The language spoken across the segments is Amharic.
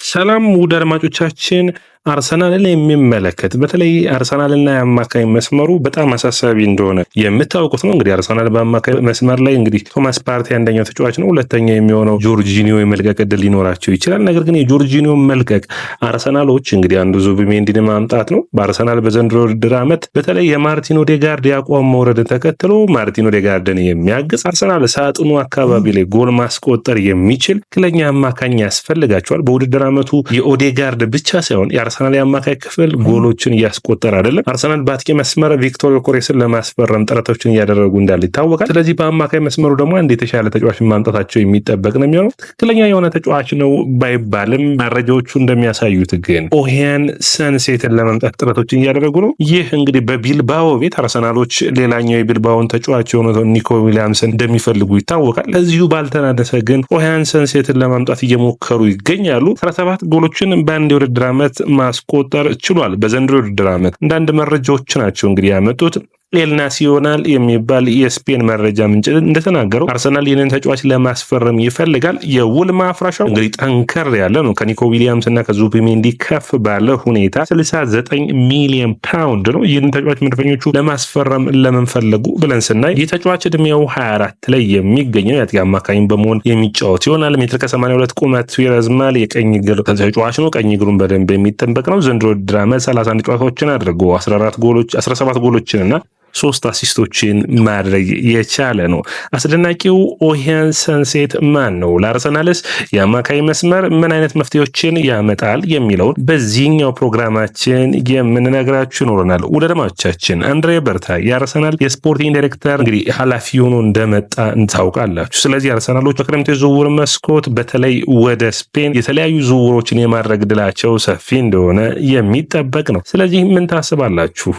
ሰላም ውድ አድማጮቻችን፣ አርሰናልን የሚመለከት በተለይ አርሰናልና የአማካይ መስመሩ በጣም አሳሳቢ እንደሆነ የምታውቁት ነው። እንግዲህ አርሰናል በአማካይ መስመር ላይ እንግዲህ ቶማስ ፓርቲ አንደኛው ተጫዋች ነው። ሁለተኛ የሚሆነው ጆርጂኒዮ የመልቀቅ ዕድል ሊኖራቸው ይችላል። ነገር ግን የጆርጂኒዮ መልቀቅ አርሰናሎች እንግዲህ አንዱ ዙቢሜንዲን ማምጣት ነው። በአርሰናል በዘንድሮ ውድድር ዓመት በተለይ የማርቲን ኦዴጋርድ የአቋም መውረድን ተከትሎ ማርቲን ኦዴጋርድን የሚያግዝ አርሰናል ሳጥኑ አካባቢ ላይ ጎል ማስቆጠር የሚችል ትክክለኛ አማካኝ ያስፈልጋቸዋል። በውድድር ዓመቱ የኦዴጋርድ ብቻ ሳይሆን የአርሰናል የአማካይ ክፍል ጎሎችን እያስቆጠረ አይደለም። አርሰናል በአጥቂ መስመር ቪክቶር ዮኬሬስን ለማስፈረም ጥረቶችን እያደረጉ እንዳለ ይታወቃል። ስለዚህ በአማካይ መስመሩ ደግሞ አንድ የተሻለ ተጫዋች ማምጣታቸው የሚጠበቅ ነው የሚሆነው። ትክክለኛ የሆነ ተጫዋች ነው ባይባልም መረጃዎቹ እንደሚያሳዩት ግን ኦሄያን ሰንሴትን ለማምጣት ጥረቶችን እያደረጉ ነው። ይህ እንግዲህ በቢልባኦ ቤት አርሰናሎች ሌላኛው የቢልባኦን ተጫዋች የሆነው ኒኮ ዊሊያምስን እንደሚፈልጉ ይታወቃል። ለዚሁ ባልተናነሰ ግን ኦሄያን ሰንሴትን ለማምጣት እየሞከሩ ይገኛሉ። 17 ጎሎችን በአንድ የውድድር ዓመት ማስቆጠር ችሏል። በዘንድሮ የውድድር ዓመት አንዳንድ መረጃዎች ናቸው እንግዲህ ያመጡት። ኤል ናሲዮናል የሚባል የስፔን መረጃ ምንጭ እንደተናገረው አርሰናል ይህንን ተጫዋች ለማስፈረም ይፈልጋል። የውል ማፍረሻው እንግዲህ ጠንከር ያለ ነው። ከኒኮ ዊሊያምስ እና ከዙቢሜንዲ ከፍ ባለ ሁኔታ 69 ሚሊዮን ፓውንድ ነው። ይህንን ተጫዋች መድፈኞቹ ለማስፈረም ለምንፈለጉ ብለን ስናይ ይህ ተጫዋች እድሜው 24 ላይ የሚገኘው የአጥቂ አማካኝ በመሆን የሚጫወት ይሆናል። ሜትር ከ82 ቁመቱ ይረዝማል። የቀኝ እግር ተጫዋች ነው። ቀኝ እግሩን በደንብ የሚጠበቅ ነው። ዘንድሮ ውድድር ዓመት 31 ጨዋታዎችን አድርጎ 17 ጎሎችን እና 3 አሲስቶችን ማድረግ የቻለ ነው። አስደናቂው ኦሄያን ሰንሴት ማን ነው? ለአርሰናልስ የአማካይ መስመር ምን አይነት መፍትሄዎችን ያመጣል የሚለውን በዚህኛው ፕሮግራማችን የምንነግራችሁ ይኖረናል። ውድ አድማጮቻችን፣ አንድሬ በርታ የአርሰናል የስፖርቲንግ ዳይሬክተር እንግዲህ ኃላፊ ሆኖ እንደመጣ እንታውቃላችሁ። ስለዚህ አርሰናሎች በክረምት የዝውውር መስኮት በተለይ ወደ ስፔን የተለያዩ ዝውውሮችን የማድረግ ድላቸው ሰፊ እንደሆነ የሚጠበቅ ነው። ስለዚህ ምን ታስባላችሁ?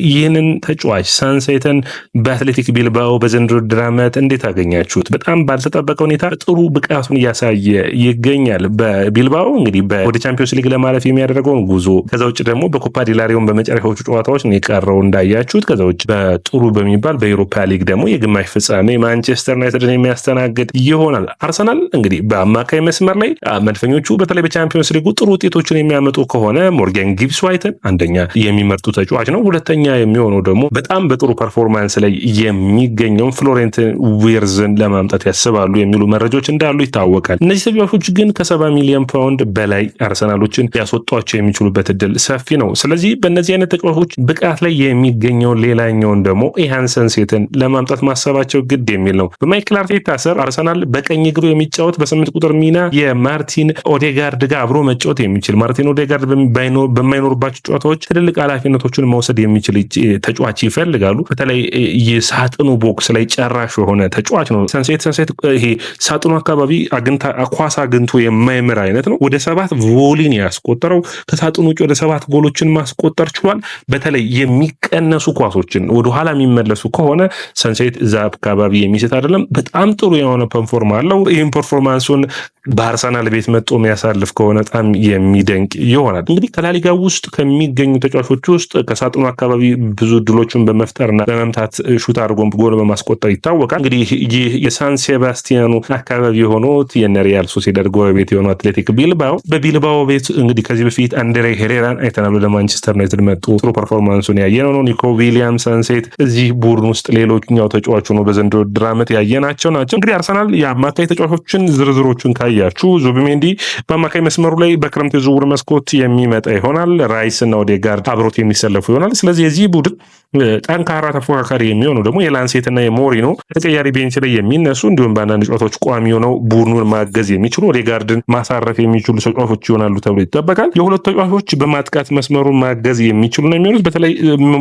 ይህንን ተጫዋች ሰንሴትን በአትሌቲክ ቢልባኦ በዘንድሮ ውድድር ዓመት እንዴት አገኛችሁት? በጣም ባልተጠበቀ ሁኔታ ጥሩ ብቃቱን እያሳየ ይገኛል። በቢልባኦ እንግዲህ ወደ ቻምፒዮንስ ሊግ ለማለፍ የሚያደርገውን ጉዞ፣ ከዛ ውጭ ደግሞ በኮፓ ዲላሪዮን በመጨረሻዎቹ ጨዋታዎች ነው የቀረው እንዳያችሁት። ከዛ ውጭ በጥሩ በሚባል በዩሮፓ ሊግ ደግሞ የግማሽ ፍጻሜ ማንቸስተር ዩናይትድን የሚያስተናግድ ይሆናል። አርሰናል እንግዲህ በአማካይ መስመር ላይ መድፈኞቹ በተለይ በቻምፒዮንስ ሊጉ ጥሩ ውጤቶችን የሚያመጡ ከሆነ ሞርጋን ጊብስ ዋይትን አንደኛ የሚመርጡ ተጫዋች ነው። ሁለተኛ የሚሆነው ደግሞ በጣም በጥሩ ፐርፎርማንስ ላይ የሚገኘውን ፍሎሬንት ዊርዝን ለማምጣት ያስባሉ የሚሉ መረጃዎች እንዳሉ ይታወቃል። እነዚህ ተጫዋቾች ግን ከ70 ሚሊዮን ፓውንድ በላይ አርሰናሎችን ሊያስወጧቸው የሚችሉበት እድል ሰፊ ነው። ስለዚህ በእነዚህ አይነት ተጫዋቾች ብቃት ላይ የሚገኘውን ሌላኛውን ደግሞ ኦሄያን ሰንሴትን ለማምጣት ማሰባቸው ግድ የሚል ነው። በማይክል አርቴታ ስር አርሰናል በቀኝ እግሩ የሚጫወት በ8 ቁጥር ሚና የማርቲን ኦዴጋርድ ጋር አብሮ መጫወት የሚችል ማርቲን ኦዴጋርድ በማይኖርባቸው ጨዋታዎች ትልልቅ ኃላፊነቶችን መውሰድ የሚችል ተጫዋች ይፈልጋሉ። በተለይ የሳጥኑ ቦክስ ላይ ጨራሽ የሆነ ተጫዋች ነው። ሰንሴት ይሄ ሳጥኑ አካባቢ ኳስ አግኝቶ የማይምር አይነት ነው። ወደ 7 ቮሊን ያስቆጠረው ከሳጥኑ ውጭ ወደ 7 ጎሎችን ማስቆጠር ችሏል። በተለይ የሚቀነሱ ኳሶችን ወደ ኋላ የሚመለሱ ከሆነ ሰንሴት እዛ አካባቢ የሚስት አይደለም። በጣም ጥሩ የሆነ ፐርፎርማንስ አለው። ይህም ፐርፎርማንሱን በአርሰናል ቤት መጥቶ የሚያሳልፍ ከሆነ በጣም የሚደንቅ ይሆናል። እንግዲህ ከላሊጋ ውስጥ ከሚገኙ ተጫዋቾች ውስጥ ከሳጥኑ አካባቢ ብዙ ድሎችን በመፍጠርና በመምታት ሹት አድርጎ ጎል በማስቆጠር ይታወቃል። እንግዲህ ይህ የሳን ሴባስቲያኑ አካባቢ የሆኑት የሪያል ሶሲዳድ ጎረቤት የሆነው አትሌቲክ ቢልባኦ በቢልባኦ ቤት እንግዲህ ከዚህ በፊት አንድሬ ሄሬራን አይተናል። ወደ ማንቸስተር ዩናይትድ መጡ። ጥሩ ፐርፎርማንሱን ያየነው ነው። ኒኮ ዊሊያምስ ሰንሴት እዚህ ቡድን ውስጥ ሌሎኛው ተጫዋቹ ነው። በዘንድሮ ውድድር ዓመት ያየናቸው ናቸው። እንግዲህ አርሰናል የአማካይ ተጫዋቾችን ዝርዝሮቹን ካያችሁ ዙቢሜንዲ በአማካይ መስመሩ ላይ በክረምት የዝውውር መስኮት የሚመጣ ይሆናል። ራይስ እና ኦዴጋርድ አብሮት የሚሰለፉ ይሆናል። ስለዚህ የዚህ ቡድን ጠንካራ ተፎካካሪ የሚሆኑ ደግሞ የላንሴት እና የሞሪኖ ተቀያሪ ቤንች ላይ የሚነሱ እንዲሁም በአንዳንድ ጨዋታዎች ቋሚ ሆነው ቡድኑን ማገዝ የሚችሉ ኦዴጋርድን ማሳረፍ የሚችሉ ተጫዋቾች ይሆናሉ ተብሎ ይጠበቃል። የሁለቱ ተጫዋቾች በማጥቃት መስመሩን ማገዝ የሚችሉ ነው የሚሆኑት። በተለይ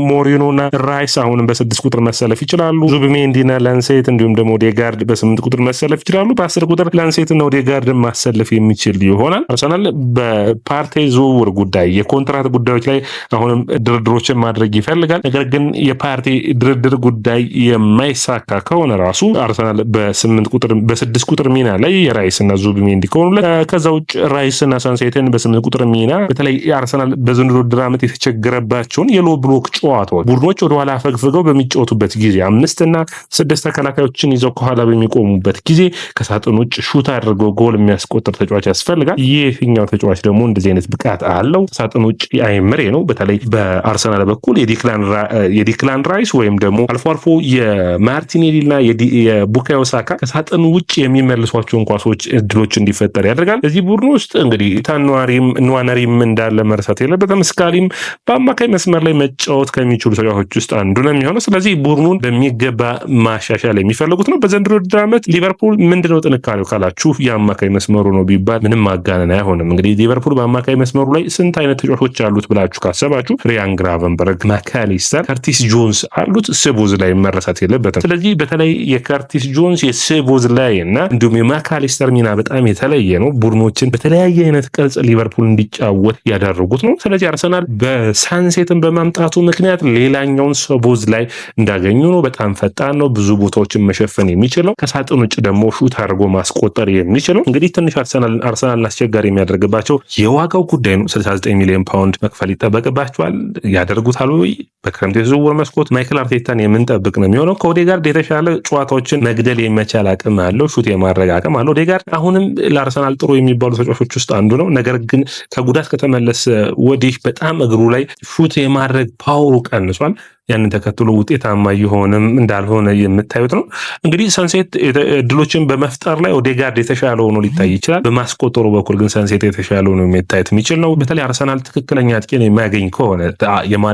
ሞሪኖ እና ራይስ አሁንም በ6 ቁጥር መሰለፍ ይችላሉ። ዙቢሜንዲ እና ላንሴት እንዲሁም ደግሞ ኦዴጋርድ በ8 ቁጥር መሰለፍ ይችላሉ። በ10 ቁጥር ላንሴት እና ኦዴጋርድን ማሰለፍ የሚችል ይሆናል። አርሰናል በፓርቴ ዝውውር ጉዳይ የኮንትራት ጉዳዮች ላይ አሁንም ድርድሮችን ማድረግ ይፈልጋል። ነገር ግን የፓርቲ ድርድር ጉዳይ የማይሳካ ከሆነ ራሱ አርሰናል በ6 ቁጥር ሚና ላይ የራይስና ዙቢሜንዲ ከሆኑ ከዛ ውጭ ራይስና ሳንሴትን በ8 ቁጥር ሚና በተለይ አርሰናል በዘንድሮ ውድድር ዓመት የተቸገረባቸውን የሎ ብሎክ ጨዋታዎች ቡድኖች ወደኋላ አፈግፍገው በሚጫወቱበት ጊዜ 5 እና 6 ተከላካዮችን ይዘው ከኋላ በሚቆሙበት ጊዜ ከሳጥን ውጭ ሹት አድርገው ጎል የሚያስቆጥር ተጫዋች ያስፈልጋል። ይህኛው ተጫዋች ደግሞ እንደዚህ አይነት ብቃት አለው። ሳጥን ውጭ አይምሬ ነው። በተለይ በአርሰናል በኩል የዲክላን ራይስ ወይም ደግሞ አልፎ አልፎ የማርቲኔሊና የቡካዮ ሳካ ከሳጥን ውጭ የሚመልሷቸውን ኳሶች እድሎች እንዲፈጠር ያደርጋል። እዚህ ቡድን ውስጥ እንግዲህ ንዋነሪም እንዳለ መርሳት የለበትም። ስካሊም በአማካይ መስመር ላይ መጫወት ከሚችሉ ተጫዋቾች ውስጥ አንዱ ነው የሚሆነው። ስለዚህ ቡድኑን በሚገባ ማሻሻል የሚፈልጉት ነው። በዘንድሮ ውድድር ዓመት ሊቨርፑል ምንድነው ጥንካሬው ካላችሁ የአማካይ መስመሩ ነው ቢባል ምንም ማጋነን አይሆንም። እንግዲህ ሊቨርፑል በአማካይ መስመሩ ላይ ስንት አይነት ተጫዋቾች አሉት ብላችሁ ካሰባችሁ ሪያን ግራቨንበርግ፣ ማካሊስተር፣ ከርቲስ ጆንስ አሉት። ስቦዝ ላይ መረሳት የለበትም። ስለዚህ በተለይ የከርቲስ ጆንስ የስቦዝ ላይ እና እንዲሁም የማካሊስተር ሚና በጣም የተለየ ነው። ቡድኖችን በተለያየ አይነት ቅርጽ ሊቨርፑል እንዲጫወት ያደረጉት ነው። ስለዚህ አርሰናል በሳንሴትን በማምጣቱ ምክንያት ሌላኛውን ስቦዝ ላይ እንዳገኙ ነው። በጣም ፈጣን ነው። ብዙ ቦታዎችን መሸፈን የሚችለው ከሳጥን ውጭ ደግሞ ሹት አድርጎ ማስቆጠር የሚችለው እንግዲህ ትንሽ አርሰናልን አስቸጋሪ የሚያደርግባቸው የዋጋው ጉዳይ ነው። 69 ሚሊዮን ፓውንድ መክፈል ይጠበቅባቸዋል። ያደርጉታል ወይ? በክረምት የዝውውር መስኮት ማይክል አርቴታን የምንጠብቅ ነው የሚሆነው። ከኦዴጋርድ የተሻለ ጨዋታዎችን መግደል የመቻል አቅም አለው። ሹት የማድረግ አቅም አለው። ኦዴጋርድ አሁንም ለአርሰናል ጥሩ የሚባሉ ተጫዋቾች ውስጥ አንዱ ነው። ነገር ግን ከጉዳት ከተመለሰ ወዲህ በጣም እግሩ ላይ ሹት የማድረግ ፓወሩ ቀንሷል። ያንን ተከትሎ ውጤታማ እየሆነም እንዳልሆነ የምታዩት ነው። እንግዲህ ሰንሴት እድሎችን በመፍጠር ላይ ኦዴጋርድ የተሻለ ሆኖ ሊታይ ይችላል። በማስቆጠሩ በኩል ግን ሰንሴት የተሻለ ሆኖ የሚታየት የሚችል ነው። በተለይ አርሰናል ትክክለኛ አጥቂን የማያገኝ ከሆነ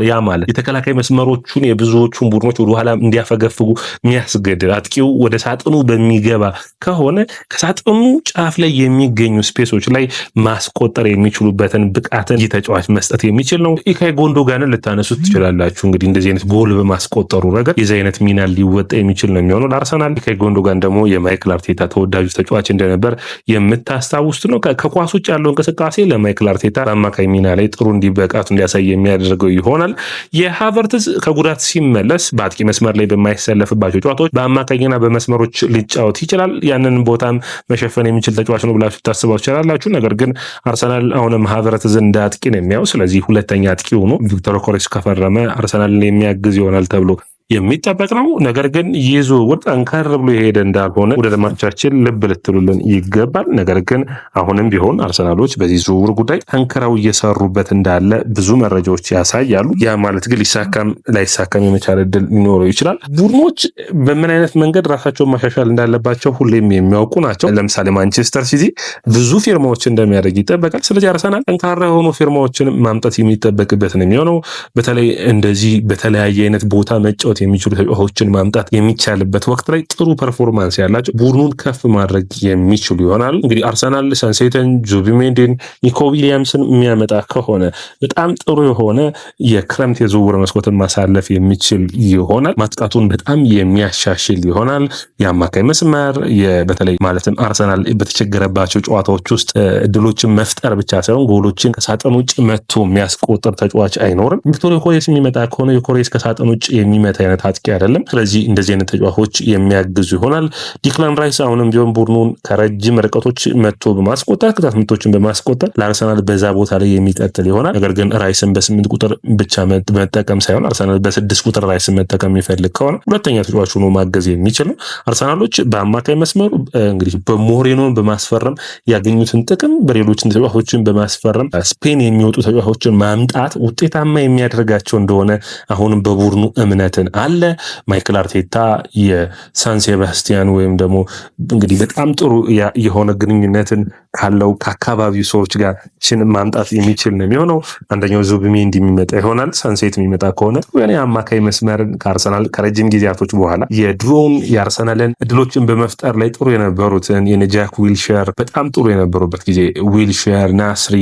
ያ ማለት የተከላካይ መስመሮቹን የብዙዎቹን ቡድኖች ወደኋላ እንዲያፈገፍጉ የሚያስገድድ አጥቂው ወደ ሳጥኑ በሚገባ ከሆነ ከሳጥኑ ጫፍ ላይ የሚገኙ ስፔሶች ላይ ማስቆጠር የሚችሉበትን ብቃትን ተጫዋች መስጠት የሚችል ነው። ኢልካይ ጉንዶጋንን ልታነሱት ትችላላችሁ። እንግዲህ እንደዚህ ጎል በማስቆጠሩ ረገድ የዚህ አይነት ሚና ሊወጣ የሚችል ነው የሚሆነው ለአርሰናል። ከጎንዶጋን ደግሞ የማይክል አርቴታ ተወዳጁ ተጫዋች እንደነበር የምታስታውሱት ነው። ከኳስ ውጭ ያለው እንቅስቃሴ ለማይክል አርቴታ በአማካይ ሚና ላይ ጥሩ ብቃቱ እንዲያሳይ የሚያደርገው ይሆናል። የሃቨርትዝ ከጉዳት ሲመለስ በአጥቂ መስመር ላይ በማይሰለፍባቸው ጨዋታዎች በአማካኝና በመስመሮች ሊጫወት ይችላል። ያንን ቦታም መሸፈን የሚችል ተጫዋች ነው ብላችሁ ታስባችሁ ትችላላችሁ። ነገር ግን አርሰናል አሁንም ሃቨርትዝ እንደ አጥቂ ነው የሚያው። ስለዚህ ሁለተኛ አጥቂ ሆኖ ቪክቶር ዮኬሬስ ከፈረመ አርሰናልን የሚያግዝ ይሆናል ተብሎ የሚጠበቅ ነው። ነገር ግን ይህ ዝውውር ጠንከር ብሎ የሄደ እንዳልሆነ ወደ ደማቻችን ልብ ልትሉልን ይገባል። ነገር ግን አሁንም ቢሆን አርሰናሎች በዚህ ዝውውር ጉዳይ ጠንክረው እየሰሩበት እንዳለ ብዙ መረጃዎች ያሳያሉ። ያ ማለት ግን ሊሳካም ላይሳካም የመቻል እድል ሊኖረው ይችላል። ቡድኖች በምን አይነት መንገድ ራሳቸውን ማሻሻል እንዳለባቸው ሁሌም የሚያውቁ ናቸው። ለምሳሌ ማንቸስተር ሲቲ ብዙ ፊርማዎች እንደሚያደርግ ይጠበቃል። ስለዚህ አርሰናል ጠንካራ የሆኑ ፊርማዎችን ማምጣት የሚጠበቅበት ነው የሚሆነው። በተለይ እንደዚህ በተለያየ አይነት ቦታ መጫወት የሚችሉ ተጫዋቾችን ማምጣት የሚቻልበት ወቅት ላይ ጥሩ ፐርፎርማንስ ያላቸው ቡድኑን ከፍ ማድረግ የሚችሉ ይሆናል። እንግዲህ አርሰናል ሳንሴትን፣ ዙቢሜንዲን፣ ኒኮ ዊሊያምስን የሚያመጣ ከሆነ በጣም ጥሩ የሆነ የክረምት የዝውውር መስኮትን ማሳለፍ የሚችል ይሆናል። ማጥቃቱን በጣም የሚያሻሽል ይሆናል። የአማካይ መስመር በተለይ ማለትም አርሰናል በተቸገረባቸው ጨዋታዎች ውስጥ እድሎችን መፍጠር ብቻ ሳይሆን ጎሎችን ከሳጥን ውጭ መጥቶ የሚያስቆጥር ተጫዋች አይኖርም። ቪክቶር ዮኬሬስ የሚመጣ ከሆነ ዮኬሬስ ከሳጥን ውጭ የሚመታ አይነት አጥቂ አይደለም። ስለዚህ እንደዚህ አይነት ተጫዋቾች የሚያግዙ ይሆናል። ዲክላን ራይስ አሁንም ቢሆን ቡድኑን ከረጅም ርቀቶች መጥቶ በማስቆጠር ቅጣት ምቶችን በማስቆጠር ለአርሰናል በዛ ቦታ ላይ የሚቀጥል ይሆናል። ነገር ግን ራይስን በ8 ቁጥር ብቻ መጠቀም ሳይሆን አርሰናል በ6 ቁጥር ራይስን መጠቀም የሚፈልግ ከሆነ ሁለተኛ ተጫዋች ሆኖ ማገዝ የሚችል ነው። አርሰናሎች በአማካይ መስመሩ እንግዲህ በሞሬኖን በማስፈረም ያገኙትን ጥቅም በሌሎች ተጫዋቾችን በማስፈረም ስፔን የሚወጡ ተጫዋቾችን ማምጣት ውጤታማ የሚያደርጋቸው እንደሆነ አሁንም በቡድኑ እምነትን አለ። ማይክል አርቴታ የሳን ሴባስቲያን ወይም ደግሞ እንግዲህ በጣም ጥሩ የሆነ ግንኙነትን ካለው ከአካባቢው ሰዎች ጋር ማምጣት የሚችል ነው የሚሆነው። አንደኛው ዙቢሜንዲ የሚመጣ ይሆናል። ሳንሴት የሚመጣ ከሆነ የአማካይ መስመርን ከአርሰናል ከረጅም ጊዜያቶች በኋላ የድሮውን የአርሰናልን እድሎችን በመፍጠር ላይ ጥሩ የነበሩትን የጃክ ዊልሸር በጣም ጥሩ የነበሩበት ጊዜ ዊልሸር፣ ናስሪ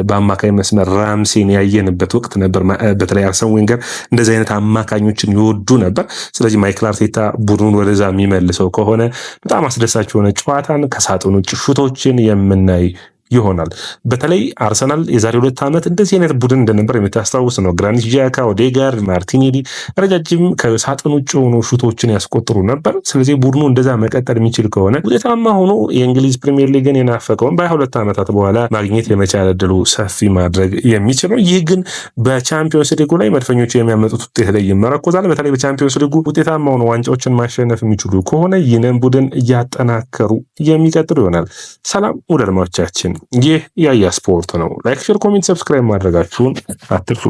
በአማካይ መስመር ራምሴን ያየንበት ወቅት ነበር። በተለይ አርሰን ዌንገር እንደዚህ አይነት አማካኞችን ይወዱ ነበር። ስለዚህ ማይክል አርቴታ ቡድኑን ወደዛ የሚመልሰው ከሆነ በጣም አስደሳች የሆነ ጨዋታን ከሳጥን ውጭ ሹቶችን የምናይ ይሆናል። በተለይ አርሰናል የዛሬ 2 ዓመት እንደዚህ አይነት ቡድን እንደነበር የምታስታውስ ነው። ግራኒት ዣካ፣ ኦዴጋርድ፣ ማርቲኔሊ ረጃጅም ከሳጥን ውጭ ሆኖ ሹቶችን ያስቆጥሩ ነበር። ስለዚህ ቡድኑ እንደዛ መቀጠል የሚችል ከሆነ ውጤታማ ሆኖ የእንግሊዝ ፕሪሚየር ሊግን የናፈቀውን በ22 ዓመታት በኋላ ማግኘት የመቻል ዕድሉ ሰፊ ማድረግ የሚችል ነው። ይህ ግን በቻምፒዮንስ ሊጉ ላይ መድፈኞቹ የሚያመጡት ውጤት ላይ ይመረኮዛል። በተለይ በቻምፒዮንስ ሊጉ ውጤታማ ሆኖ ዋንጫዎችን ማሸነፍ የሚችሉ ከሆነ ይህንን ቡድን እያጠናከሩ የሚቀጥሉ ይሆናል። ሰላም ውድ አድማጮቻችን፣ ይህ ያያ ስፖርት ነው። ላይክ፣ ሼር፣ ኮሜንት፣ ሰብስክራይብ ማድረጋችሁን አትርሱ።